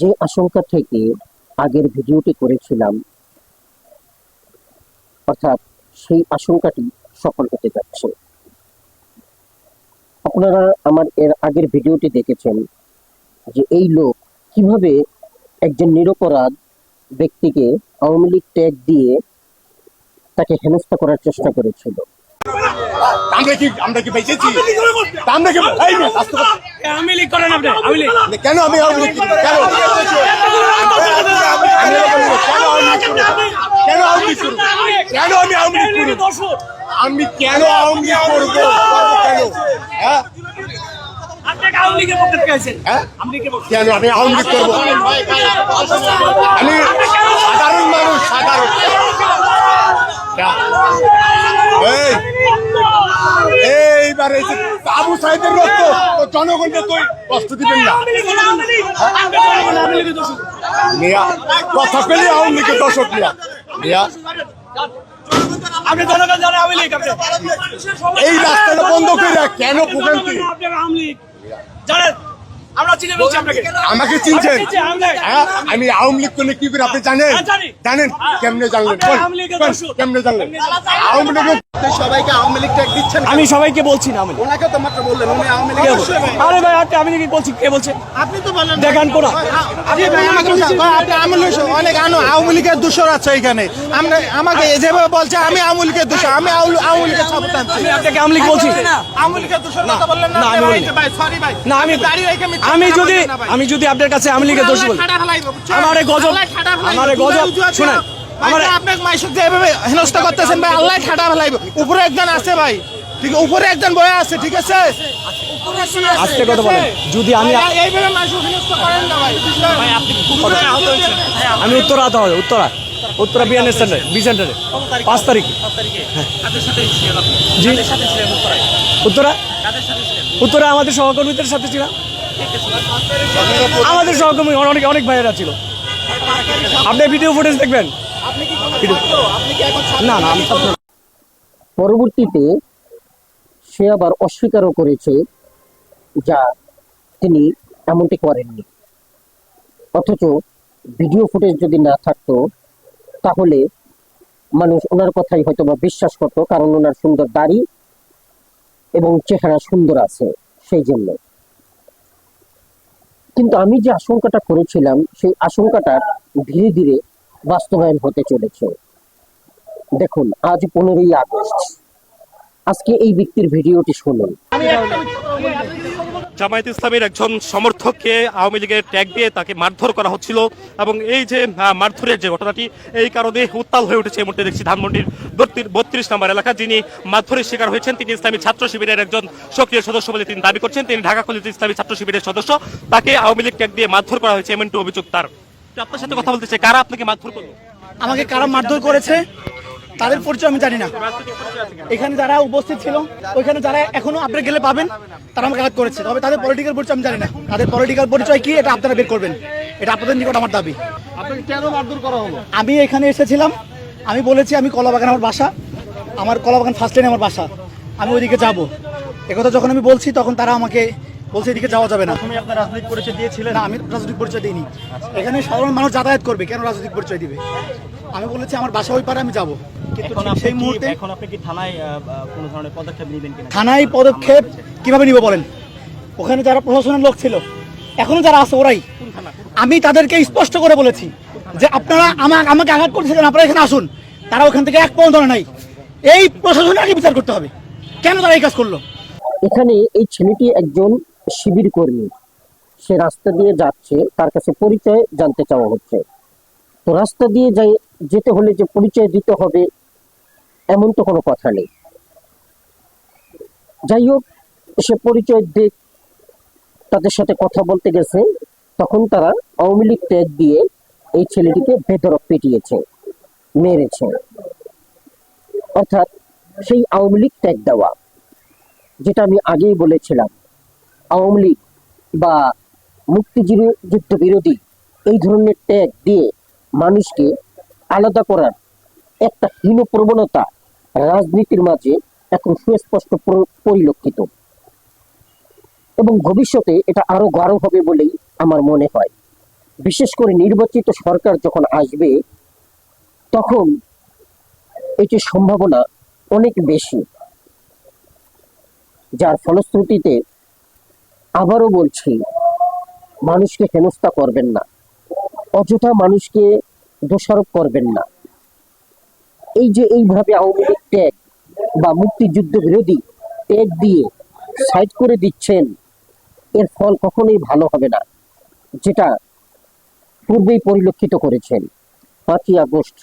যে আশঙ্কা থেকে আগের ভিডিওটি করেছিলাম, অর্থাৎ সেই আশঙ্কাটি সফল হতে যাচ্ছে। আপনারা আমার এর আগের ভিডিওটি দেখেছেন যে এই লোক কিভাবে একজন নিরপরাধ ব্যক্তিকে আওয়ামী লীগ ট্যাগ দিয়ে তাকে হেনস্থা করার চেষ্টা করেছিল। আমরা কি বেঁচেছি? আমরা কি এই না আওয়ামী লীগ করেন আপনি? আওয়ামী লীগ কেন? আমি আওয়ামী লীগ কেন? কেন আওয়ামী লীগ করব? কেন আমি আওয়ামী লীগ করব? আমি কেন আওয়ামী লীগ করব? কেন? হ্যাঁ, আপনি আওয়ামী লীগের পক্ষে গেছেন? হ্যাঁ, আপনি কি বলছেন? কেন আমি আওয়ামী লীগ করব? আমি সাধারণ মানুষ, সাধারণ। এই এইবার এই যে আবু সাইদের রক্ত জনগণকে তুই কষ্ট দিবেন না। মিয়া কথা পেলে আওয়ামী লীগের দর্শক মিয়া মিয়া আপনি জনগণ জানে আওয়ামী লীগ? এই রাস্তাটা বন্ধ করে কেন ভোগান্তি? আওয়ামী লীগ জানেন? আমরা চিনে বলছি আপনাকে। আমাকে চিনছেন? হ্যাঁ, আমি আওয়ামী লীগ করলে কি করে আপনি জানেন? জানেন কেমনে জানলেন? কেমনে জানলেন আওয়ামী লীগ? সবাইকে আওয়ামী লীগ ট্যাগ দিচ্ছেন? আমি সবাইকে বলছি না। ওনাকে তো মাত্র বললেন উনি আওয়ামী লীগ। আরে ভাই আপনি আমি কি বলছি? কে বলছে? আপনি তো বলেন দেখান কোনা। আপনি অনেক আওয়ামী লীগের দূষর আছে এখানে। আমাকে যেভাবে বলছে আমি আওয়ামী লীগের দূষর, আমি আওয়ামী লীগের সাপোর্ট আনছি। আমি আপনাকে আওয়ামী লীগ বলছি? আওয়ামী লীগের দূষর কথা বললেন না? ভাই সরি ভাই। না আমি যদি আপনার কাছে আওয়ামী লীগের দোষ বলি, আমারে গজব শুনেন, আমার আপনি মাইশুক যেভাবে হেনস্থা করতেছেন ভাই, আল্লাহ ঠাডা ফেলাইব। উপরে একজন আছে ভাই, ঠিক উপরে একজন বয়ে আছে, ঠিক আছে? আস্তে কথা বলেন। যদি আমি এইভাবে মাইশুক হেনস্থা করেন না ভাই। আমি উত্তরা বিএনএস সেন্টারে, বি সেন্টারে 5 তারিখে। জি, উত্তরা আমাদের সহকর্মীদের সাথে ছিলাম। আমাদের সহকর্মী অনেক ভাইয়েরা ছিল। আপনি ভিডিও ফুটেজ দেখবেন। না আমি পরবর্তীতে সে আবার অস্বীকারও করেছে যা তিনি এমনটি করেননি। অথচ ভিডিও ফুটেজ যদি না থাকতো তাহলে মানুষ ওনার কথাই হয়তো বা বিশ্বাস করতো, কারণ ওনার সুন্দর দাড়ি এবং চেহারা সুন্দর আছে সেই জন্য। কিন্তু আমি যে আশঙ্কাটা করেছিলাম সেই আশঙ্কাটা ধীরে ধীরে বাস্তবায়ন হতে চলেছে। দেখুন, আজ 15ই আগস্ট। আজকে এই ব্যক্তির ভিডিওটি শুনুন। জামায়াত ইসলামের একজন সমর্থককে আওয়ামী লীগের ট্যাগ দিয়ে তাকে মারধর করা হচ্ছিল এবং এই যে মারধরের যে ঘটনাটি এই কারণে উত্তাল হয়ে উঠেছে। এই মুহূর্তে দেখছি ধানমন্ডির 32 নম্বর এলাকা, যিনি মারধরের শিকার হয়েছেন তিনি ইসলামী ছাত্র শিবিরের একজন সক্রিয় সদস্য বলে তিনি দাবি করছেন। তিনি ঢাকা কলেজের ইসলামী ছাত্র শিবিরের সদস্য, তাকে আওয়ামী লীগ ট্যাগ দিয়ে মারধর করা হয়েছে এমন একটি অভিযোগ তার। আপনার সাথে কথা বলতে চাই, কারা আপনাকে মারধর করলো? আমাকে কারা মারধর করেছে তাদের পরিচয় আমি জানি না। এখানে যারা উপস্থিত ছিল, ওইখানে যারা এখনো আপনি গেলে পাবেন, তারা আমাকে আঘাত করেছে। তবে তাদের পলিটিক্যাল পরিচয় আমি জানি না। তাদের পলিটিক্যাল পরিচয় কি এটা আপনারা বের করবেন, এটা আপনাদের নিকট আমার দাবি। আপনাকে কেন মারধর করা হলো? আমি এখানে এসেছিলাম, আমি বলেছি আমি কলাবাগান আমার বাসা, আমার কলাবাগান ফার্স্ট লাইনে আমার বাসা, আমি ওইদিকে যাবো। একথা যখন আমি বলছি তখন তারা আমাকে বলছে এদিকে যাওয়া যাবে না। তুমি আপনার রাজনৈতিক পরিচয় দিয়েছিলেন? না, আমি রাজনৈতিক পরিচয় দিইনি। এখানে সাধারণ মানুষ যাতায়াত করবে, কেন রাজনৈতিক পরিচয় দিবে? আমি বলেছি আমার বাসা ওই পারে আমি যাবো। কিন্তু সেই মুহূর্তে এখন আপনি কি থানায় কোনো ধরনের পদক্ষেপ নেবেন কিনা? থানায় পদক্ষেপ কিভাবে নিব বলেন? ওখানে যারা প্রশাসনের লোক ছিল, এখনো যারা আছে ওরাই। আমি তাদেরকে স্পষ্ট করে বলেছি যে আপনারা আমাকে আঘাত করতেছেন, আপনারা এখানে আসুন। তারা ওখান থেকে এক পর্যন্ত নাই। এই প্রশাসনের আগে বিচার করতে হবে, কেন তারা এই কাজ করলো। এখানে এই ছেলেটি একজন শিবির কর্মী, সে রাস্তা দিয়ে যাচ্ছে, তার কাছে পরিচয় জানতে চাওয়া হচ্ছে। তো রাস্তা দিয়ে যেতে হলে যে পরিচয় দিতে হবে এমন তো কোনো কথা নেই। যাই হোক, সে পরিচয় দিয়ে তাদের সাথে কথা বলতে গেছে, তখন তারা আওয়ামী লীগ ট্যাগ দিয়ে এই ছেলেটিকে বেধড়ক পিটিয়েছে, মেরেছে। অর্থাৎ সেই আওয়ামী লীগ ট্যাগ দেওয়া, যেটা আমি আগেই বলেছিলাম, আওয়ামী লীগ বা মুক্তিযুদ্ধ বিরোধী এই ধরনের ট্যাগ দিয়ে মানুষকে আলাদা করার একটা হীন প্রবণতা রাজনীতির মাঝে এখন সুস্পষ্ট পরিলক্ষিত, এবং ভবিষ্যতে এটা আরো গাঢ় হবে বলেই আমার মনে হয়। বিশেষ করে নির্বাচিত সরকার যখন আসবে তখন এটির সম্ভাবনা অনেক বেশি, যার ফলশ্রুতিতে আবারও বলছি, মানুষকে হেনস্থা করবেন না, অযথা মানুষকে দোষারোপ করবেন না। এই যে এইভাবে আওয়ামী লীগ ট্যাগ বা মুক্তিযুদ্ধ বিরোধী ট্যাগ দিয়ে সাইড করে দিচ্ছেন, এর ফল কখনোই ভালো হবে না, যেটা পূর্বেই পরিলক্ষিত করেছেন। 5ই আগস্ট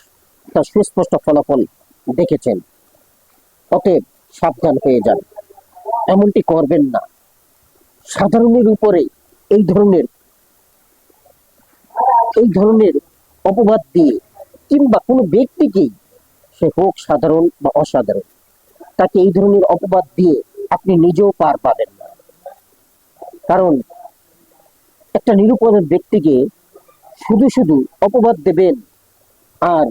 তার সুস্পষ্ট ফলাফল দেখেছেন। অতএব সাবধান হয়ে যান, এমনটি করবেন না। সাধারণের উপরে এই ধরনের অপবাদ দিয়ে কিংবা কোনো ব্যক্তিকেই, সে হোক সাধারণ বা অসাধারণ, তাকে এই ধরনের অপবাদ দিয়ে আপনি নিজেও পার পাবেন না। কারণ একটা নিরুপরাধ ব্যক্তিকে শুধু শুধু অপবাদ দেবেন আর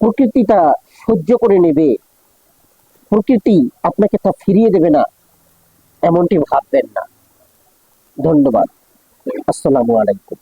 প্রকৃতি তা সহ্য করে নেবে, প্রকৃতি আপনাকে তা ফিরিয়ে দেবে না, এমনটি ভাববেন না। ধন্যবাদ। আসসালামু আলাইকুম।